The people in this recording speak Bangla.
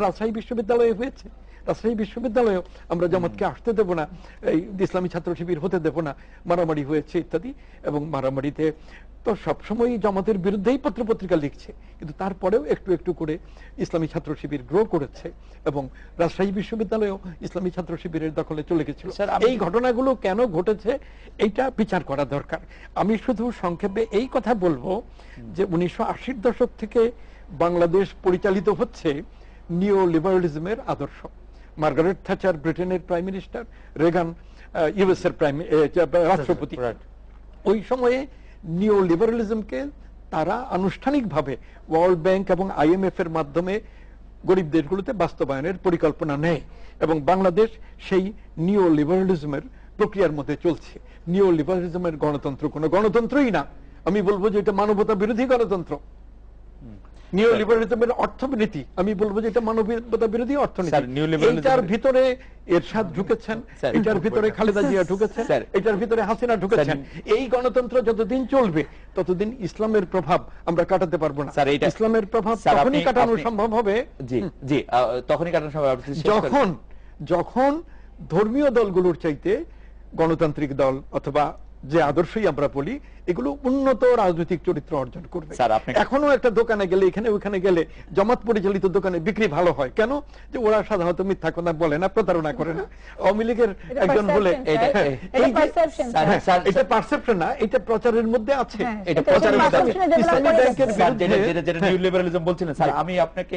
রাজশাহী বিশ্ববিদ্যালয়ে হয়েছে। রাজশাহী বিশ্ববিদ্যালয়েও আমরা জামাতকে আসতে দেব না, এই ইসলামী ছাত্র শিবির হতে দেব না, মারামারি হয়েছে ইত্যাদি। এবং মারামারিতে তো সবসময় জামাতের বিরুদ্ধেই পত্রপত্রিকা লিখছে, কিন্তু তারপরেও একটু একটু করে ইসলামী ছাত্র শিবির গ্রো করেছে এবং রাজশাহী বিশ্ববিদ্যালয়েও ইসলামী ছাত্র শিবিরের দখলে চলে গেছিল। এই ঘটনাগুলো কেন ঘটেছে এইটা বিচার করা দরকার। আমি শুধু সংক্ষেপে এই কথা বলবো যে 1980-র দশক থেকে বাংলাদেশ পরিচালিত হচ্ছে নিও লিবারালিজমের আদর্শ। মার্গারেট থ্যাচার ব্রিটেনের প্রাইম মিনিস্টার, রেগান ইউএস এর রাষ্ট্রপতি, ওই সময়ে নিও লিবারালিজমকে তারা আনুষ্ঠানিকভাবে ওয়ার্ল্ড ব্যাংক এবং আইএমএফ এর মাধ্যমে গরিব দেশগুলোতে বাস্তবায়নের পরিকল্পনা নেয় এবং বাংলাদেশ সেই নিও লিবারালিজমের প্রক্রিয়ার মধ্যে চলছে। নিও লিবারালিজমের গণতন্ত্র কোনো গণতন্ত্রই না, আমি বলবো যে এটা মানবতা বিরোধী গণতন্ত্র। নিও লিবারালিজমের অর্থনীতি, আমি বলবো যে এটা মানবতা বিরোধী অর্থনীতি। এটার ভিতরে এরশাদ ঢুকেছেন, এটার ভিতরে খালেদা জিয়া ঢুকেছেন, এটার ভিতরে হাসিনা ঢুকেছেন। এই গণতন্ত্র যতদিন চলবে ততদিন ইসলামের প্রভাব আমরা কাটাতে পারবো না। ইসলামের প্রভাব তখনই কাটানো সম্ভব হবে যখন ধর্মীয় দলগুলোর চাইতে গণতান্ত্রিক দল অথবা যে আদর্শই আমরা বলি এগুলো উন্নত রাজনৈতিক চরিত্র অর্জন করবে। এখনো একটা দোকানে গেলে, এখানে ওখানে গেলে জামাত পরিচালিত দোকানে বিক্রি ভালো হয় কেন? যে ওরা সাধারণত মিথ্যা কথা বলে না, প্রতারণা করে না। আওয়ামী লীগের একজন বলে, এটা পারসেপশন না, এটা প্রচারের মধ্যে আছে। এটা প্রচারের মধ্যে আছে। ইসলামী ব্যাংকের বিরুদ্ধে যেটা নিউ লিবারালিজম বলছিলেন স্যার, আমি আপনাকে